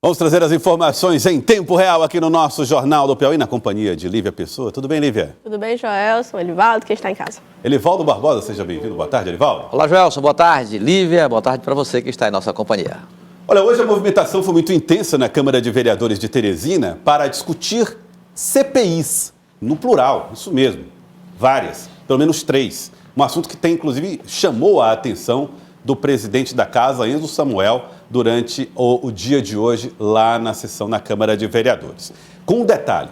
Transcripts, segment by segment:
Vamos trazer as informações em tempo real aqui no nosso Jornal do Piauí, na companhia de Lívia Pessoa. Tudo bem, Lívia? Tudo bem, Joelson, Elivaldo, que está em casa. Elivaldo Barbosa, seja bem-vindo. Boa tarde, Elivaldo. Olá, Joelson. Boa tarde. Lívia, boa tarde para você que está em nossa companhia. Olha, hoje a movimentação foi muito intensa na Câmara de Vereadores de Teresina para discutir CPIs, no plural, isso mesmo, várias, pelo menos 3. Um assunto que inclusive, chamou a atenção do presidente da Casa, Enzo Samuel, durante o dia de hoje, lá na sessão na Câmara de Vereadores. Com um detalhe,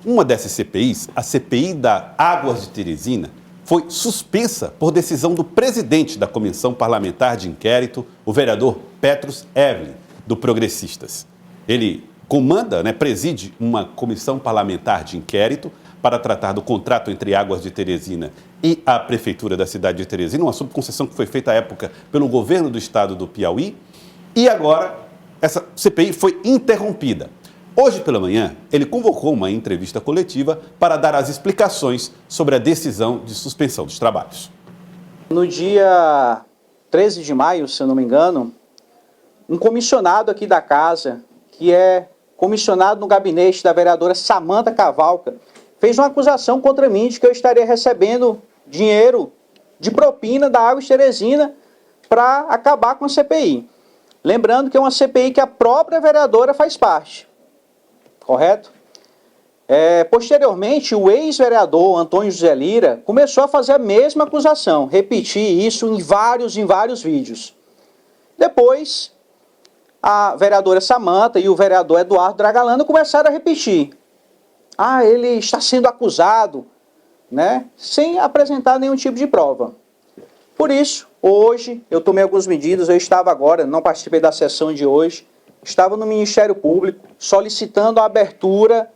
uma dessas CPIs, a CPI da Águas de Teresina, foi suspensa por decisão do presidente da Comissão Parlamentar de Inquérito, o vereador Petrus Evelyn, do Progressistas. Ele comanda, preside uma comissão parlamentar de inquérito para tratar do contrato entre Águas de Teresina e a Prefeitura da cidade de Teresina, uma subconcessão que foi feita à época pelo governo do estado do Piauí. E agora, essa CPI foi interrompida. Hoje pela manhã, ele convocou uma entrevista coletiva para dar as explicações sobre a decisão de suspensão dos trabalhos. No dia 13 de maio, se eu não me engano, um comissionado aqui da casa, que é comissionado no gabinete da vereadora Samanta Cavalca, fez uma acusação contra mim de que eu estaria recebendo dinheiro de propina da Águas de Teresina para acabar com a CPI. Lembrando que é uma CPI que a própria vereadora faz parte, correto? Posteriormente, o ex-vereador Antônio José Lira começou a fazer a mesma acusação, repetir isso em vários vídeos. Depois, a vereadora Samanta e o vereador Eduardo Dragalano começaram a repetir. Ele está sendo acusado, sem apresentar nenhum tipo de prova. Por isso, hoje, eu tomei algumas medidas, eu estava agora, não participei da sessão de hoje, estava no Ministério Público solicitando a abertura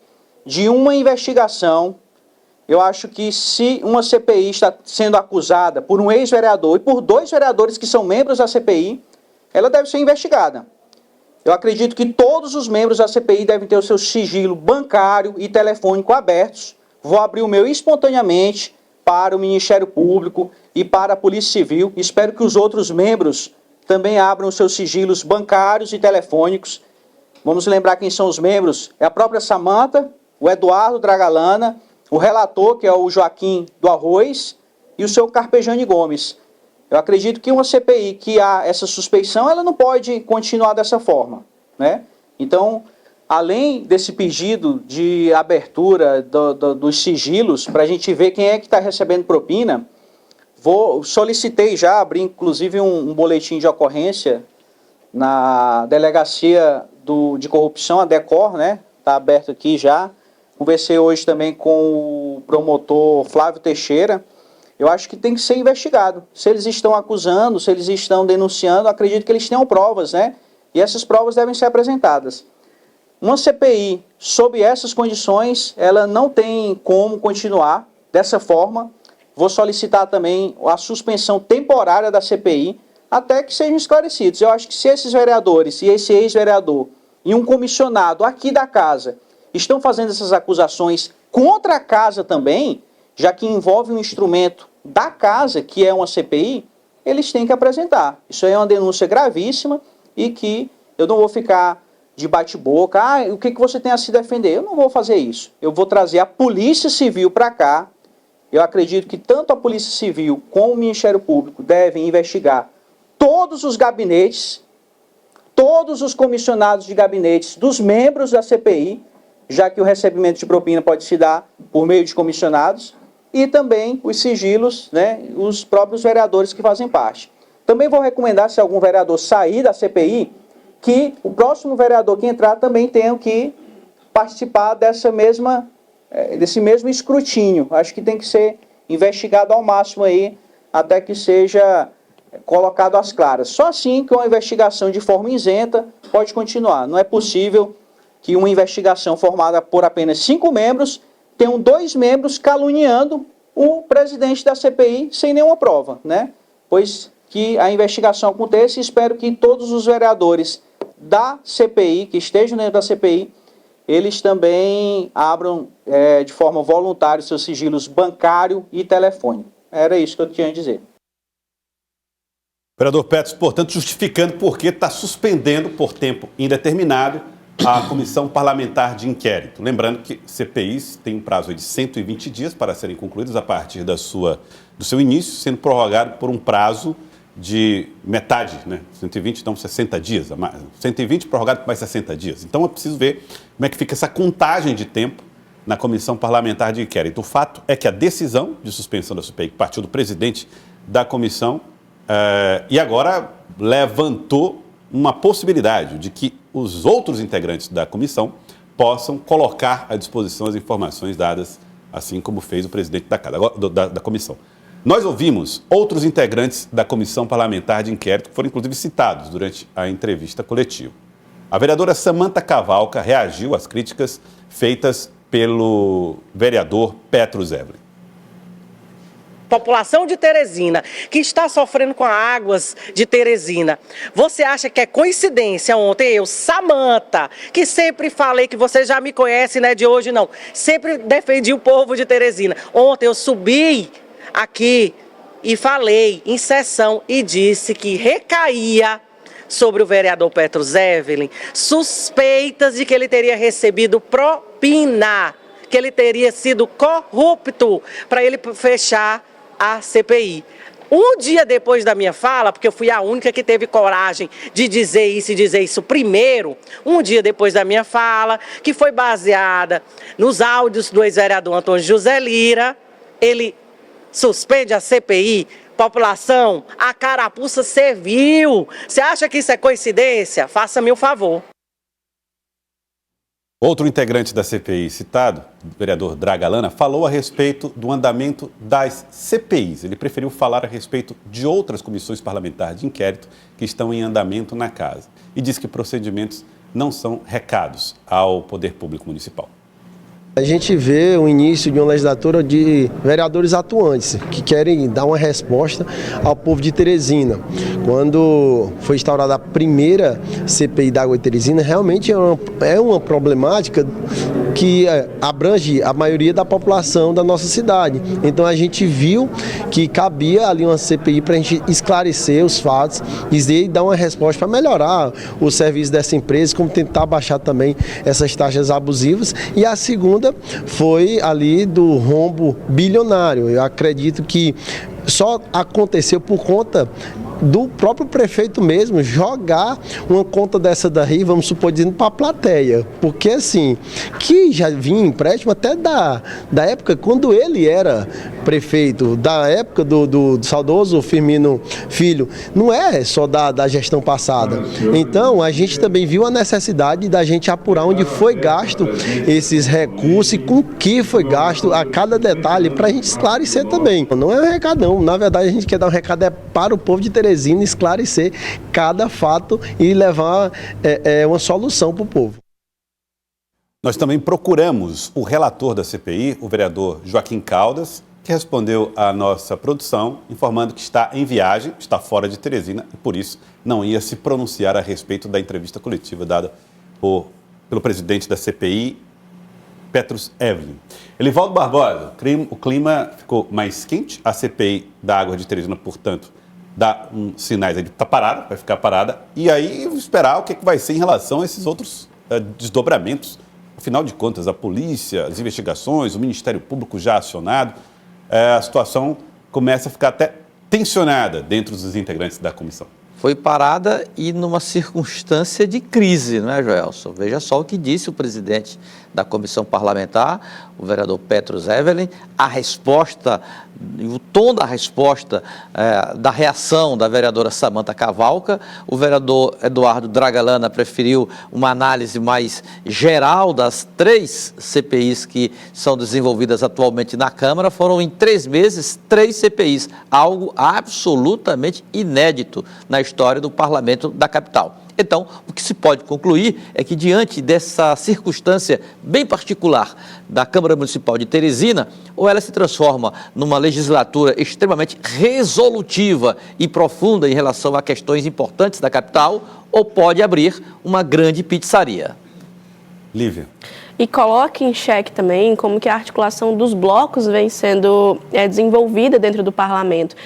de uma investigação. Eu acho que se uma CPI está sendo acusada por um ex-vereador e por 2 vereadores que são membros da CPI, ela deve ser investigada. Eu acredito que todos os membros da CPI devem ter o seu sigilo bancário e telefônico abertos. Vou abrir o meu espontaneamente para o Ministério Público e para a Polícia Civil. Espero que os outros membros também abram os seus sigilos bancários e telefônicos. Vamos lembrar quem são os membros. É a própria Samanta, o Eduardo Dragalana, o relator, que é o Joaquim do Arroz, e o seu Carpejane Gomes. Eu acredito que uma CPI que há essa suspeição, ela não pode continuar dessa forma, Então, além desse pedido de abertura dos sigilos, para a gente ver quem é que está recebendo propina, solicitei já, abri inclusive um boletim de ocorrência na Delegacia de Corrupção, a DECOR, Está aberto aqui já. Conversei hoje também com o promotor Flávio Teixeira. Eu acho que tem que ser investigado. Se eles estão acusando, se eles estão denunciando, acredito que eles tenham provas, E essas provas devem ser apresentadas. Uma CPI, sob essas condições, ela não tem como continuar dessa forma. Vou solicitar também a suspensão temporária da CPI até que sejam esclarecidos. Eu acho que se esses vereadores e esse ex-vereador e um comissionado aqui da casa estão fazendo essas acusações contra a casa também, já que envolve um instrumento da casa, que é uma CPI, eles têm que apresentar. Isso aí é uma denúncia gravíssima e que eu não vou ficar de bate-boca. O que você tem a se defender? Eu não vou fazer isso. Eu vou trazer a Polícia Civil para cá. Eu acredito que tanto a Polícia Civil como o Ministério Público devem investigar todos os gabinetes, todos os comissionados de gabinetes dos membros da CPI, já que o recebimento de propina pode se dar por meio de comissionados, e também os sigilos, os próprios vereadores que fazem parte. Também vou recomendar, se algum vereador sair da CPI, que o próximo vereador que entrar também tenha que participar desse mesmo escrutínio. Acho que tem que ser investigado ao máximo aí, até que seja colocado às claras. Só assim que uma investigação de forma isenta pode continuar. Não é possível que uma investigação formada por apenas 5 membros tenham 2 membros caluniando o presidente da CPI sem nenhuma prova, Pois que a investigação aconteça e espero que todos os vereadores da CPI, que estejam dentro da CPI, eles também abram de forma voluntária seus sigilos bancário e telefônico. Era isso que eu tinha a dizer. Vereador Petrus, portanto, justificando por que está suspendendo por tempo indeterminado a Comissão Parlamentar de Inquérito. Lembrando que CPIs têm um prazo de 120 dias para serem concluídas a partir do seu início, sendo prorrogado por um prazo de metade, né? 120, então 60 dias. 120 prorrogado por mais 60 dias. Então é preciso ver como é que fica essa contagem de tempo na Comissão Parlamentar de Inquérito. O fato é que a decisão de suspensão da CPI partiu do presidente da comissão e agora levantou uma possibilidade de que os outros integrantes da comissão possam colocar à disposição as informações dadas, assim como fez o presidente da comissão. Nós ouvimos outros integrantes da Comissão Parlamentar de Inquérito, que foram inclusive citados durante a entrevista coletiva. A vereadora Samantha Cavalca reagiu às críticas feitas pelo vereador Petrus Evelyn. População de Teresina, que está sofrendo com as águas de Teresina. Você acha que é coincidência ontem eu, Samantha, que sempre falei, que você já me conhece, né, de hoje não, sempre defendi o povo de Teresina. Ontem eu subi aqui e falei em sessão e disse que recaía sobre o vereador Petrus Evelyn suspeitas de que ele teria recebido propina, que ele teria sido corrupto para ele fechar a CPI. Um dia depois da minha fala, porque eu fui a única que teve coragem de dizer isso primeiro, um dia depois da minha fala, que foi baseada nos áudios do ex-vereador Antônio José Lira, ele suspende a CPI. População, a carapuça serviu. Você acha que isso é coincidência? Faça-me um favor. Outro integrante da CPI citado, o vereador Dragalana, falou a respeito do andamento das CPIs. Ele preferiu falar a respeito de outras comissões parlamentares de inquérito que estão em andamento na casa. E disse que procedimentos não são recados ao Poder Público Municipal. A gente vê o início de uma legislatura de vereadores atuantes que querem dar uma resposta ao povo de Teresina. Quando foi instaurada a primeira CPI da água de Teresina, realmente é uma problemática que abrange a maioria da população da nossa cidade. Então a gente viu que cabia ali uma CPI para a gente esclarecer os fatos, dizer e dar uma resposta para melhorar o serviço dessa empresa, como tentar baixar também essas taxas abusivas. E a segunda foi ali do rombo bilionário. Eu acredito que só aconteceu por conta do próprio prefeito mesmo jogar uma conta dessa daí, vamos supor, dizendo para a plateia. Porque assim, que já vinha empréstimo até da época quando ele era prefeito, da época do saudoso Firmino Filho, não é só da gestão passada. Então, a gente também viu a necessidade da gente apurar onde foi gasto esses recursos e com que foi gasto a cada detalhe para a gente esclarecer também. Não é um recado não, na verdade a gente quer dar um recado para o povo de Teresina, esclarecer cada fato e levar uma solução para o povo. Nós também procuramos o relator da CPI, o vereador Joaquim Caldas, que respondeu à nossa produção, informando que está em viagem, está fora de Teresina e, por isso, não ia se pronunciar a respeito da entrevista coletiva dada pelo presidente da CPI, Petrus Evelyn. Elivaldo Barbosa, o clima ficou mais quente, a CPI da água de Teresina, portanto, dá sinais aí de estar parada, vai ficar parada, e aí esperar o que vai ser em relação a esses outros desdobramentos. Afinal de contas, a polícia, as investigações, o Ministério Público já acionado, a situação começa a ficar até tensionada dentro dos integrantes da comissão. Foi parada e numa circunstância de crise, não é, Joelson? Veja só o que disse o presidente da comissão parlamentar, o vereador Petrus Evelyn, a resposta, o tom da resposta, da reação da vereadora Samantha Cavalca. O vereador Eduardo Dragalana preferiu uma análise mais geral das 3 CPIs que são desenvolvidas atualmente na Câmara. Foram em 3 meses, 3 CPIs, algo absolutamente inédito na história do Parlamento da capital. Então, o que se pode concluir é que, diante dessa circunstância bem particular da Câmara Municipal de Teresina, ou ela se transforma numa legislatura extremamente resolutiva e profunda em relação a questões importantes da capital, ou pode abrir uma grande pizzaria. Lívia. E coloque em xeque também como que a articulação dos blocos vem sendo desenvolvida dentro do parlamento.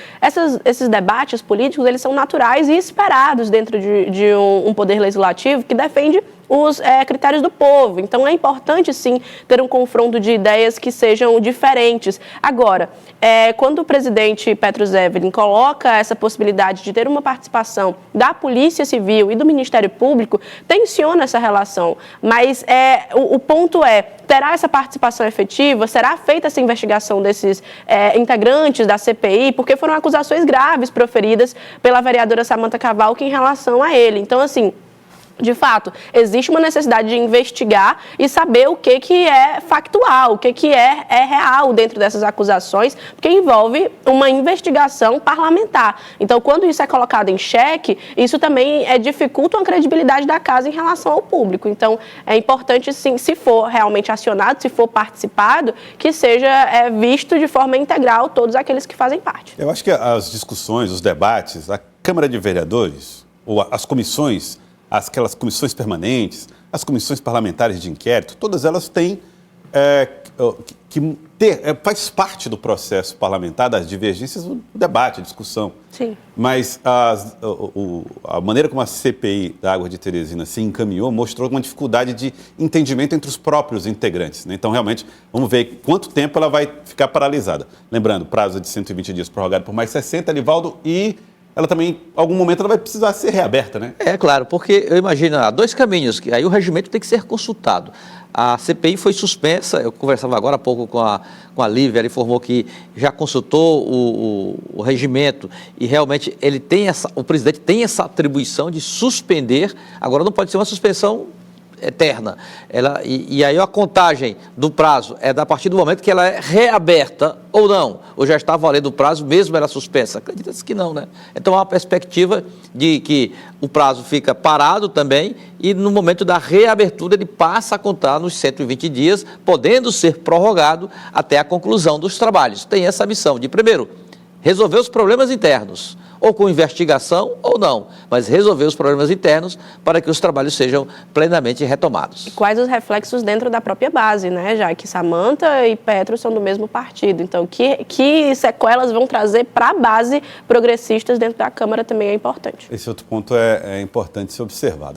Esses debates políticos, eles são naturais e esperados dentro de um poder legislativo que defende os critérios do povo. Então, é importante, sim, ter um confronto de ideias que sejam diferentes. Agora, quando o presidente Petro Zevelin coloca essa possibilidade de ter uma participação da Polícia Civil e do Ministério Público, tensiona essa relação. Mas o ponto terá essa participação efetiva? Será feita essa investigação desses integrantes da CPI? Porque foram acusações graves proferidas pela vereadora Samantha Cavalcante em relação a ele. Então, assim, de fato, existe uma necessidade de investigar e saber o que é factual, o que é real dentro dessas acusações, porque envolve uma investigação parlamentar. Então, quando isso é colocado em xeque, isso também dificulta a credibilidade da casa em relação ao público. Então, é importante, sim, se for realmente acionado, se for participado, que seja visto de forma integral todos aqueles que fazem parte. Eu acho que as discussões, os debates, a Câmara de Vereadores, ou as comissões, aquelas comissões permanentes, as comissões parlamentares de inquérito, todas elas têm que ter, faz parte do processo parlamentar, das divergências, o debate, a discussão. Sim. Mas a maneira como a CPI da Água de Teresina se encaminhou mostrou uma dificuldade de entendimento entre os próprios integrantes, né? Então, realmente, vamos ver quanto tempo ela vai ficar paralisada. Lembrando, prazo de 120 dias prorrogado por mais 60, Livaldo, e ela também, em algum momento, ela vai precisar ser reaberta, né? É claro, porque eu imagino, há dois caminhos, que aí o regimento tem que ser consultado. A CPI foi suspensa, eu conversava agora há pouco com a Lívia, ela informou que já consultou o regimento e realmente o presidente tem essa atribuição de suspender, agora não pode ser uma suspensão eterna. E aí a contagem do prazo é a partir do momento que ela é reaberta ou não, ou já está valendo o prazo mesmo ela suspensa. Acredita-se que não, né? Então há uma perspectiva de que o prazo fica parado também e no momento da reabertura ele passa a contar nos 120 dias, podendo ser prorrogado até a conclusão dos trabalhos. Tem essa missão de, primeiro, resolver os problemas internos, ou com investigação ou não, mas resolver os problemas internos para que os trabalhos sejam plenamente retomados. E quais os reflexos dentro da própria base, né? Já que Samantha e Petro são do mesmo partido. Então, que sequelas vão trazer para a base progressistas dentro da Câmara também é importante. Esse outro ponto é importante ser observado.